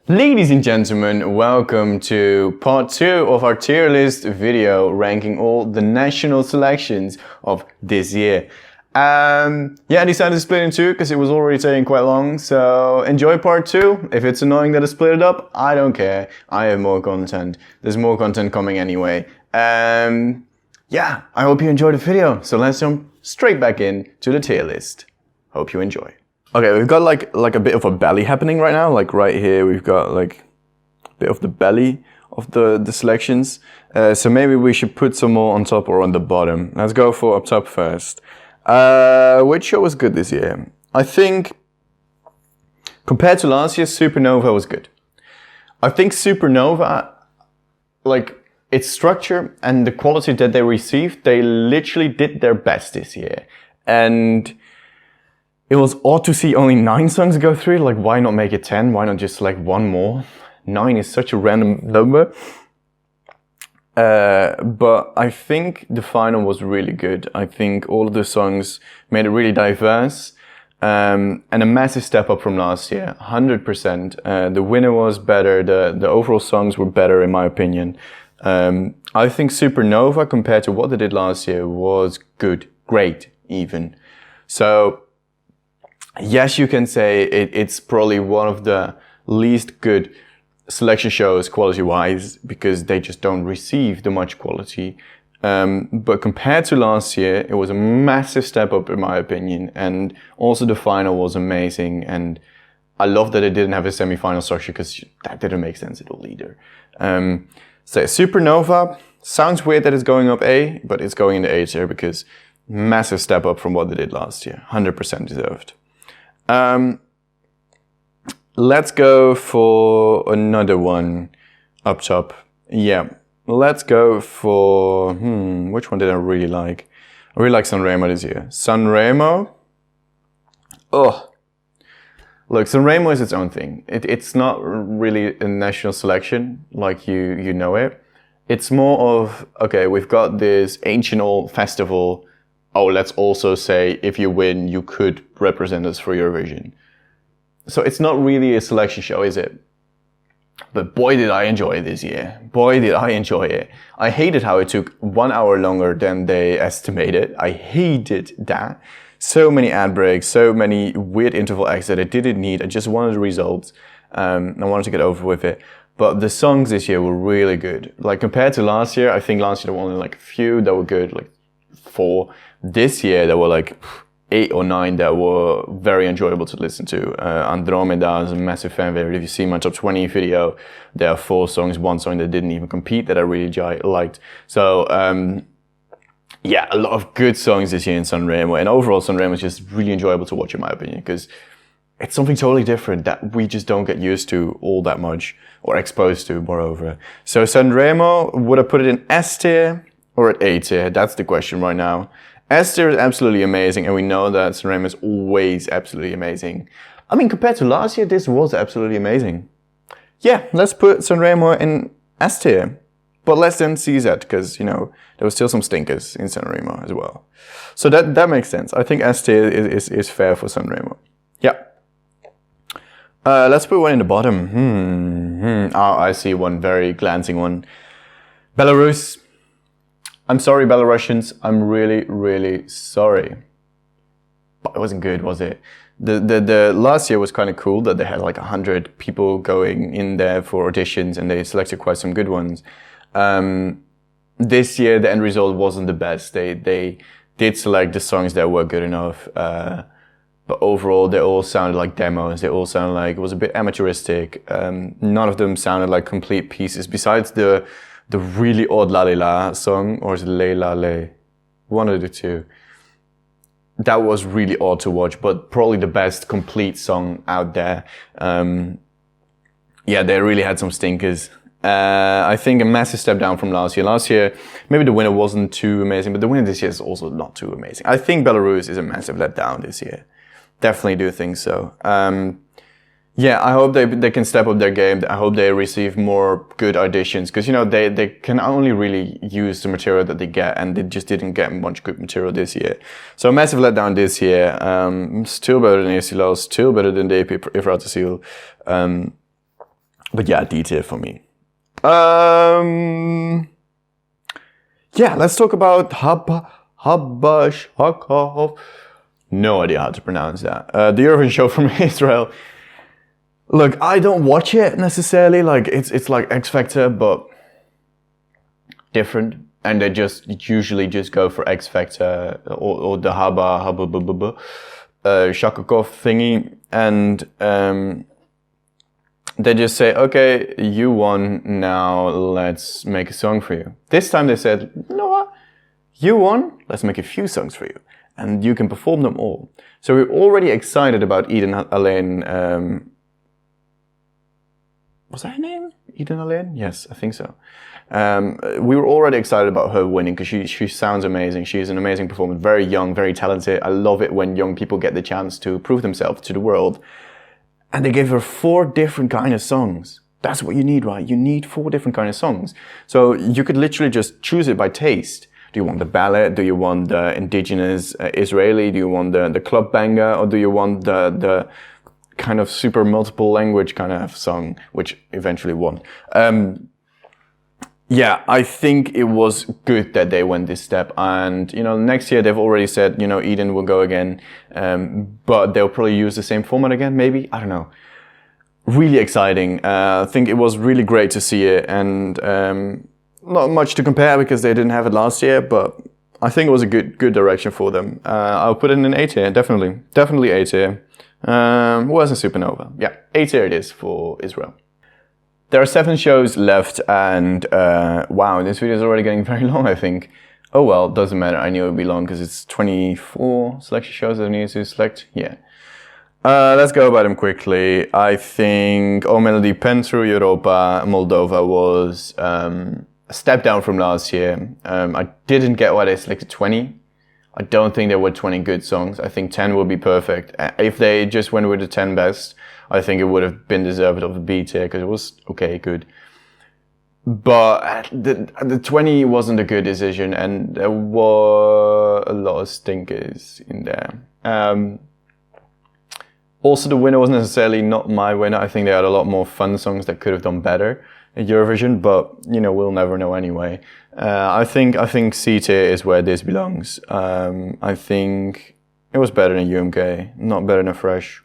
Ladies and gentlemen, welcome to part 2 of our tier list video ranking all the national selections of this year. I decided to split it in two because it was already taking quite long, so enjoy part 2. If it's annoying that I split it up, I don't care. I have more content. There's more content coming anyway. I hope you enjoyed the video, so let's jump straight back in to the tier list. Hope you enjoy. Okay, we've got like a bit of a belly happening right now. Like right here, we've got like a bit of the belly of the selections. So maybe we should put some more on top or on the bottom. Let's go for up top first. Which show was good this year? I think compared to last year, Supernova was good. I think Supernova, like its structure and the quality that they received, they literally did their best this year. And it was odd to see only 9 songs go through. Like, why not make it 10? Why not just select one more? 9 is such a random number. But I think the final was really good. I think all of the songs made it really diverse. And a massive step up from last year. 100%. The winner was better. The overall songs were better in my opinion. I think Supernova, compared to what they did last year, was good. Great, even. So yes, you can say it's probably one of the least good selection shows quality-wise because they just don't receive the much quality. But compared to last year, it was a massive step up in my opinion. And also the final was amazing. And I love that it didn't have a semi-final structure because that didn't make sense at all either. So Supernova, sounds weird that it's going up A, but it's going into A tier because massive step up from what they did last year. 100% deserved. Let's go for another one up top. Yeah, let's go for, which one did I really like? I really like Sanremo this year. Sanremo. Oh, look, Sanremo is its own thing. It's not really a national selection like you know it. It's more of, okay, we've got this ancient old festival. Oh, let's also say if you win, you could represent us for Eurovision. So it's not really a selection show, is it? But boy, did I enjoy it this year. Boy, did I enjoy it. I hated how it took 1 hour longer than they estimated. I hated that. So many ad breaks, so many weird interval acts that I didn't need. I just wanted the results. I wanted to get over with it. But the songs this year were really good. Like compared to last year, I think last year there were only like a few that were good, like 4. This year there were like 8 or 9 that were very enjoyable to listen to. Andromeda is a massive fan favorite. If you see my top 20 video, there are 4 songs, 1 song that didn't even compete that I really liked. So yeah, a lot of good songs this year in Sanremo. And overall Sanremo is just really enjoyable to watch in my opinion because it's something totally different that we just don't get used to all that much or exposed to moreover. So Sanremo, would I put it in S tier or at A tier? That's the question right now. S tier is absolutely amazing, and we know that Sanremo is always absolutely amazing. I mean, compared to last year, this was absolutely amazing. Yeah, let's put Sanremo in S tier, but less than CZ, because, you know, there were still some stinkers in Sanremo as well. So that makes sense. I think S tier is fair for Sanremo. Yeah. Let's put one in the bottom. Oh, I see one very glancing one. Belarus. I'm sorry, Belarusians. I'm really, really sorry. But it wasn't good, was it? The last year was kind of cool that they had like 100 people going in there for auditions and they selected quite some good ones. This year, the end result wasn't the best. They did select the songs that were good enough. But overall, they all sounded like demos. They all sounded like it was a bit amateuristic. None of them sounded like complete pieces besides the really odd La Le La song, or is it Le La Le? One of the two. That was really odd to watch, but probably the best complete song out there. Yeah, they really had some stinkers. I think a massive step down from last year. Last year, maybe the winner wasn't too amazing, but the winner this year is also not too amazing. I think Belarus is a massive letdown this year. Definitely do think so. Yeah, I hope they can step up their game. I hope they receive more good auditions because, you know, they can only really use the material that they get, and they just didn't get much good material this year. So a massive letdown this year. Still better than ESCunited, still better than the EP Ifratasil. But yeah, D tier for me. Yeah, let's talk about Habashakov. No idea how to pronounce that. The Eurovision show from Israel. Look, I don't watch it necessarily. Like it's like X Factor, but different. And they just usually just go for X Factor or the Shakakov thingy, and they just say, okay, you won, now let's make a song for you. This time they said, you know what, you won, let's make a few songs for you, and you can perform them all. So we're already excited about Eden Alain. Was that her name? Eden Alain? Yes, I think so. We were already excited about her winning because she sounds amazing. She's an amazing performer, very young, very talented. I love it when young people get the chance to prove themselves to the world. And they gave her 4 different kind of songs. That's what you need, right? You need 4 different kind of songs. So you could literally just choose it by taste. Do you want the ballad? Do you want the indigenous Israeli? Do you want the club banger? Or do you want the kind of super multiple language kind of song, which eventually won? Yeah, I think it was good that they went this step. And, you know, next year they've already said, you know, Eden will go again. But they'll probably use the same format again, maybe. I don't know. Really exciting. I think it was really great to see it. And not much to compare because they didn't have it last year. But I think it was a good direction for them. I'll put it in an A tier, definitely. Definitely A tier. Was a supernova. Yeah, A tier it is for Israel. There are 7 shows left, and wow, this video is already getting very long, I think. Oh well, doesn't matter, I knew it would be long because it's 24 selection shows that I need to select. Yeah. Let's go about them quickly. I think O Melody Pentru Europa Moldova was a step down from last year. I didn't get why they selected 20. I don't think there were 20 good songs. I think 10 would be perfect. If they just went with the 10 best, I think it would have been deserved of a B tier because it was okay, good. But the 20 wasn't a good decision, and there were a lot of stinkers in there. Also, the winner was necessarily not my winner. I think they had a lot more fun songs that could have done better at Eurovision, but you know, we'll never know anyway. I think C tier is where this belongs. I think it was better than UMK, not better than Fresh.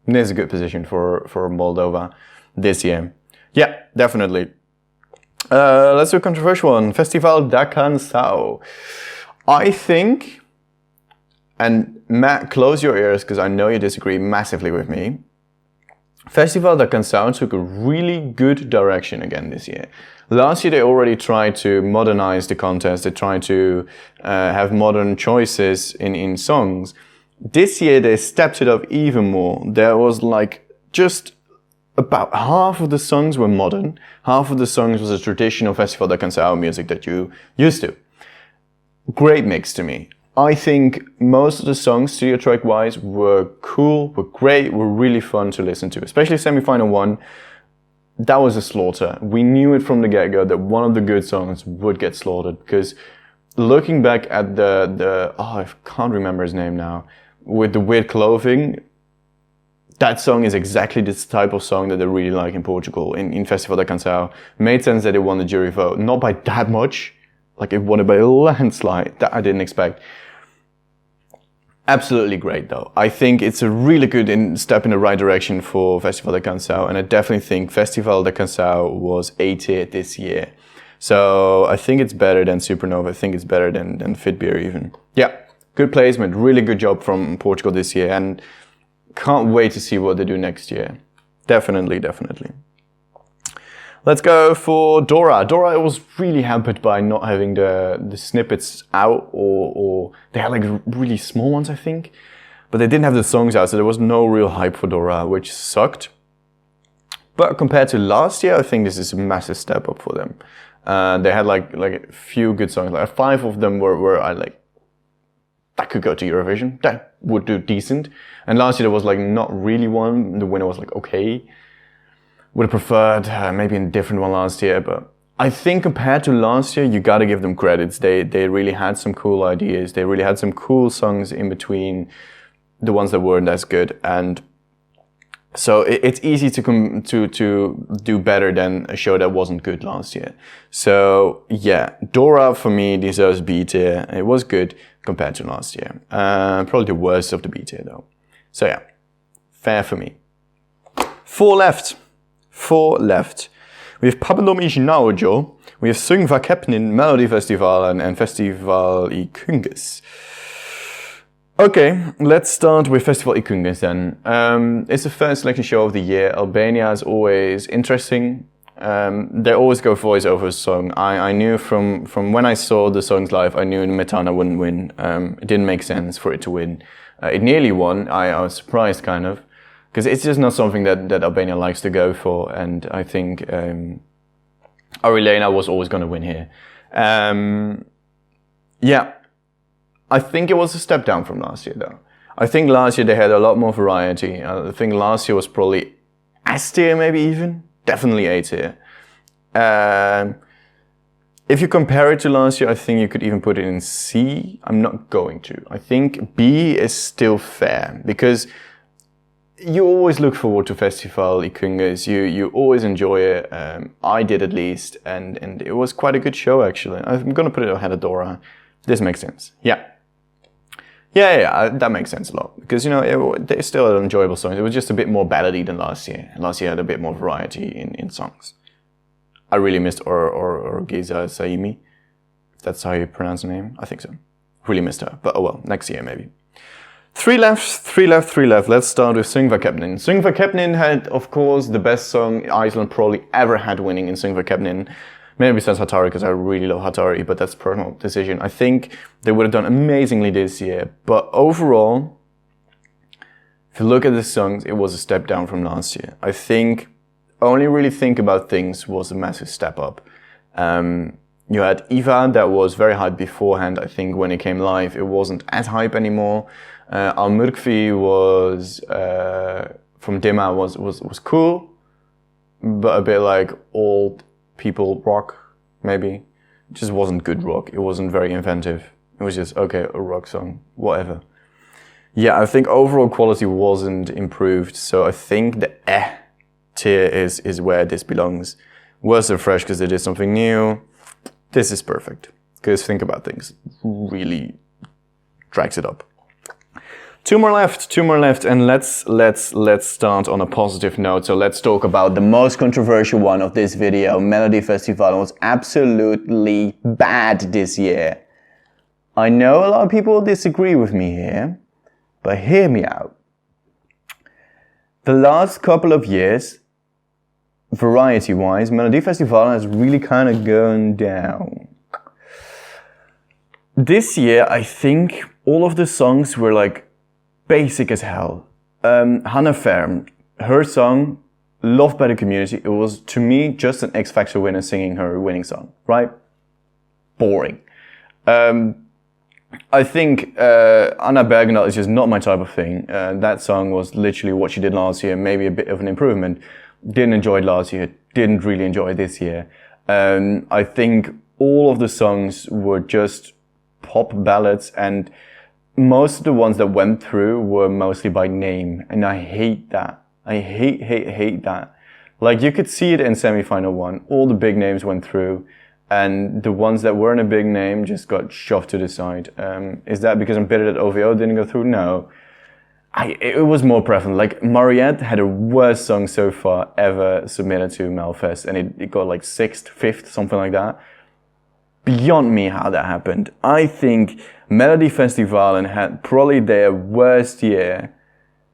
This is a good position for Moldova this year. Yeah, definitely. Let's do a controversial one. Festival da Canção. I think, and Matt, close your ears because I know you disagree massively with me. Festival da Canção took a really good direction again this year. Last year they already tried to modernize the contest. They tried to have modern choices in songs. This year they stepped it up even more. There was like just about half of the songs were modern, half of the songs was a traditional Festival da Canção music that you used to. Great mix to me. I think most of the songs, studio track wise, were cool, were great, were really fun to listen to. Especially semi-final 1, that was a slaughter. We knew it from the get-go that one of the good songs would get slaughtered because looking back at the I can't remember his name now, with the weird clothing, that song is exactly this type of song that they really like in Portugal, in Festival da Canção. Made sense that it won the jury vote, not by that much, like it won it by a landslide, that I didn't expect. Absolutely great though. I think it's a really good step in the right direction for Festival da Canção, and I definitely think Festival da Canção was A tier this year. So I think it's better than Supernova, I think it's better than Fitbeer even. Yeah. Good placement, really good job from Portugal this year, and can't wait to see what they do next year. Definitely, definitely. Let's go for Dora. Dora was really hampered by not having the snippets out, or they had like really small ones, I think. But they didn't have the songs out, so there was no real hype for Dora, which sucked. But compared to last year, I think this is a massive step up for them. They had like a few good songs, like 5 of them were I like, that could go to Eurovision, that would do decent. And last year there was like not really one, the winner was like okay. Would have preferred maybe a different one last year, but I think compared to last year, you gotta give them credits. They really had some cool ideas, they really had some cool songs in between the ones that weren't as good, and So it's easy to do better than a show that wasn't good last year. So yeah, Dora for me deserves B tier. It was good compared to last year. Probably the worst of the B tier though. So yeah, fair for me. 4 left. 4 left. We have Pabelomish Naojo. We have Sungva Kepnin, Melody Festival and Festival ESCunited. Okay, let's start with Festival ESCunited then. It's the first selection show of the year. Albania is always interesting. They always go voice over a song. I knew from when I saw the songs live, I knew Metana wouldn't win. It didn't make sense for it to win. It nearly won. I was surprised kind of. Because it's just not something that Albania likes to go for. And I think Arilena was always going to win here. Yeah. I think it was a step down from last year, though. I think last year they had a lot more variety. I think last year was probably S tier, maybe even. Definitely A tier. If you compare it to last year, I think you could even put it in C. I'm not going to. I think B is still fair, because you always look forward to Festival ESCunited. You always enjoy it. I did at least, and it was quite a good show actually. I'm gonna put it ahead of Dora. This makes sense. Yeah, that makes sense a lot, because it's still an enjoyable song. It was just a bit more ballady than last year. Last year had a bit more variety in songs. I really missed Orgiza Saimi, if that's how you pronounce her name. I think so. Really missed her, but oh well, next year maybe. 3 left. Let's start with Sungva Kepnin. Sungva Kepnin had, of course, the best song Iceland probably ever had winning in Sungva Kepnin. Maybe besides Hatari, because I really love Hatari, but that's a personal decision. I think they would have done amazingly this year. But overall, if you look at the songs, it was a step down from last year. I think Only Really Think About Things was a massive step up. You had Eva, that was very hyped beforehand. I think when it came live, it wasn't as hype anymore. Al Murkvi was from Dima was cool, but a bit like old people rock, maybe. It just wasn't good rock. It wasn't very inventive. It was just, okay, a rock song, whatever. Yeah, I think overall quality wasn't improved, so I think the tier is where this belongs. Worse than Fresh because they did something new. This is perfect, because Think About Things really drags it up. 2 more left, and let's start on a positive note. So let's talk about the most controversial one of this video. Melody Festival was absolutely bad this year. I know a lot of people disagree with me here, but hear me out. The last couple of years, variety-wise, Melody Festival has really kind of gone down. This year, I think all of the songs were like basic as hell. Hannah Ferm, her song, loved by the community. It was, to me, just an X Factor winner singing her winning song, right? Boring. I think Anna Bergendahl is just not my type of thing. That song was literally what she did last year, maybe a bit of an improvement. Didn't enjoy it last year, didn't really enjoy it this year. I think all of the songs were just pop ballads, and most of the ones that went through were mostly by name, and I hate that. I hate that. Like, you could see it in semi-final 1. All the big names went through, and the ones that weren't a big name just got shoved to the side. Is that because I'm bitter that OVO didn't go through? No. It was more prevalent. Like, Mariette had a worst song so far ever submitted to Melfest, and it got like 6th, 5th, something like that. Beyond me how that happened. I think Melody Festival had probably their worst year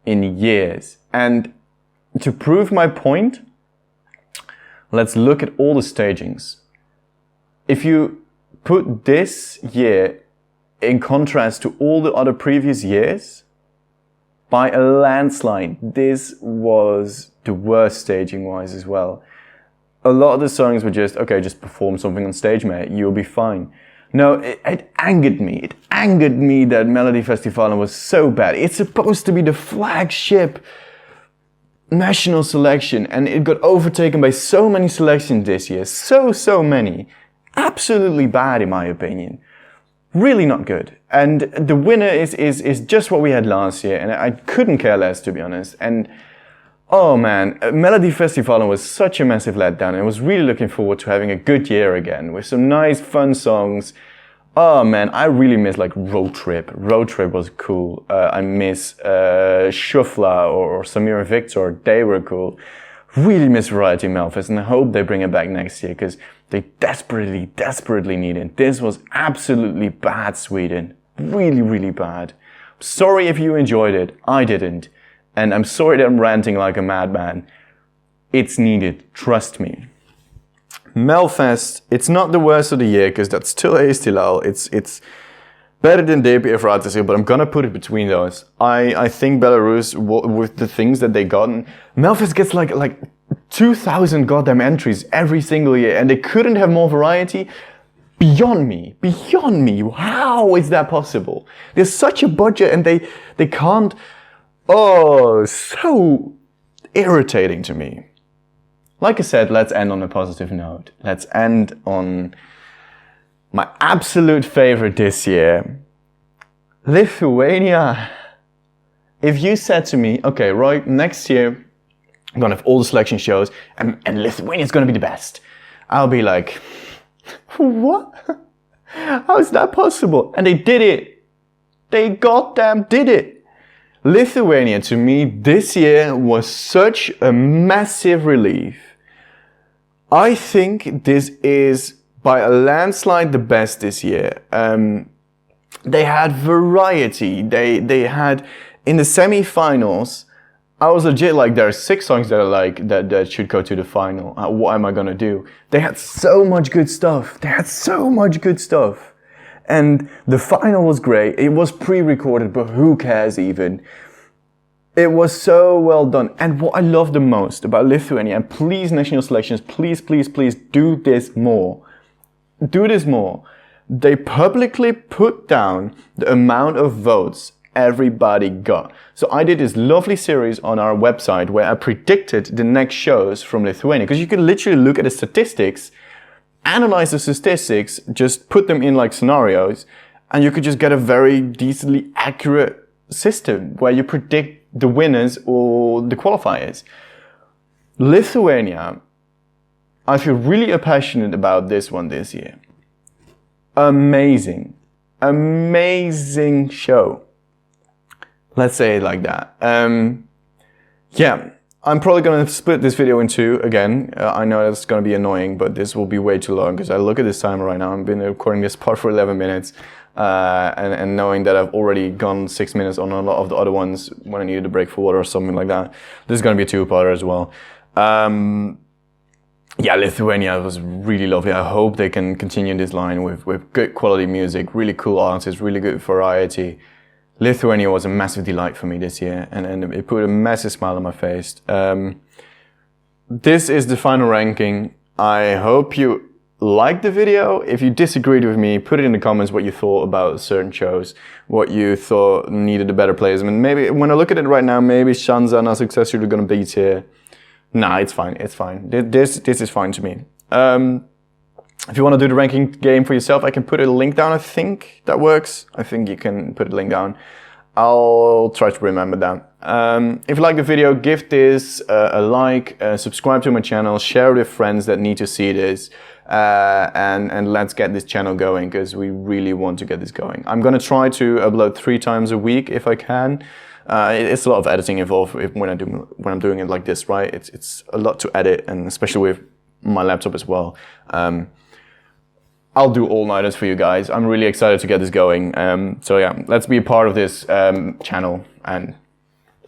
in years. And to prove my point, let's look at all the stagings. If you put this year in contrast to all the other previous years, by a landslide, this was the worst staging-wise as well. A lot of the songs were just, okay, just perform something on stage, mate, you'll be fine. No, it angered me. It angered me that Melody Festival was so bad. It's supposed to be the flagship national selection, and it got overtaken by so many selections this year. So many. Absolutely bad, in my opinion. Really not good. And the winner is just what we had last year, and I couldn't care less, to be honest. And Oh man, Melodifestivalen was such a massive letdown. I was really looking forward to having a good year again with some nice fun songs. Oh man, I really miss like Road Trip. Road Trip was cool. I miss Shufla or Samir Victor. They were cool. Really miss Variety Melfest, and I hope they bring it back next year because they desperately need it. This was absolutely bad, Sweden. Really bad. Sorry if you enjoyed it. I didn't. And I'm sorry that I'm ranting like a madman. It's needed. Trust me. Melfest, it's not the worst of the year because that's still Eestilal. It's better than DPF Ratisel, but I'm gonna put it between those. I think Belarus, with the things that they gotten, Melfest gets like 2,000 goddamn entries every single year, and they couldn't have more variety. Beyond me. How is that possible? There's such a budget, and they can't. Oh, so irritating to me. Like I said, let's end on a positive note. Let's end on my absolute favorite this year. Lithuania. If you said to me, okay, Roy, next year I'm gonna have all the selection shows and Lithuania is gonna be the best, I'll be like, what? How is that possible? And they did it. They goddamn did it. Lithuania, to me, this year was such a massive relief. I think this is, by a landslide, the best this year. They had variety. They had, in the semi-finals, I was legit like, there are 6 songs that are like, that should go to the final. What am I gonna do? They had so much good stuff. And the final was great. It was pre-recorded, but who cares even? It was so well done. And what I love the most about Lithuania, and please national selections, please do this more. Do this more. They publicly put down the amount of votes everybody got. So I did this lovely series on our website where I predicted the next shows from Lithuania. Because you can literally look at the statistics, analyze the statistics, just put them in like scenarios, and you could just get a very decently accurate system where you predict the winners or the qualifiers. Lithuania, I feel really passionate about this one this year. Amazing show. Let's say it like that. Yeah. I'm probably going to split this video in 2 again. I know that's going to be annoying, but this will be way too long because I look at this timer right now. I've been recording this part for 11 minutes. And knowing that I've already gone 6 minutes on a lot of the other ones when I needed a break for water or something like that. This is going to be a 2-parter as well. Yeah, Lithuania was really lovely. I hope they can continue this line with good quality music, really cool artists, really good variety. Lithuania was a massive delight for me this year, and it put a massive smile on my face. This is the final ranking. I hope you liked the video. If you disagreed with me, put it in the comments what you thought about certain shows, what you thought needed a better placement. Maybe when I look at it right now, maybe Shanza and our successor are going to beat here. Nah, it's fine. This is fine to me. If you want to do the ranking game for yourself, I can put a link down. I think that works. I think you can put a link down. I'll try to remember that. If you like the video, give this a like, subscribe to my channel, share with friends that need to see this, and let's get this channel going because we really want to get this going. I'm going to try to upload 3 times a week if I can. It's a lot of editing involved when I'm doing it like this, right? It's a lot to edit, and especially with my laptop as well. I'll do all-nighters for you guys. I'm really excited to get this going. So yeah, let's be a part of this channel and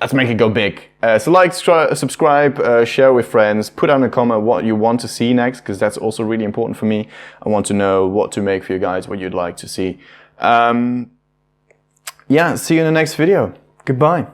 let's make it go big. So like, subscribe, share with friends, put down a comment what you want to see next, because that's also really important for me. I want to know what to make for you guys, what you'd like to see. Yeah, see you in the next video. Goodbye.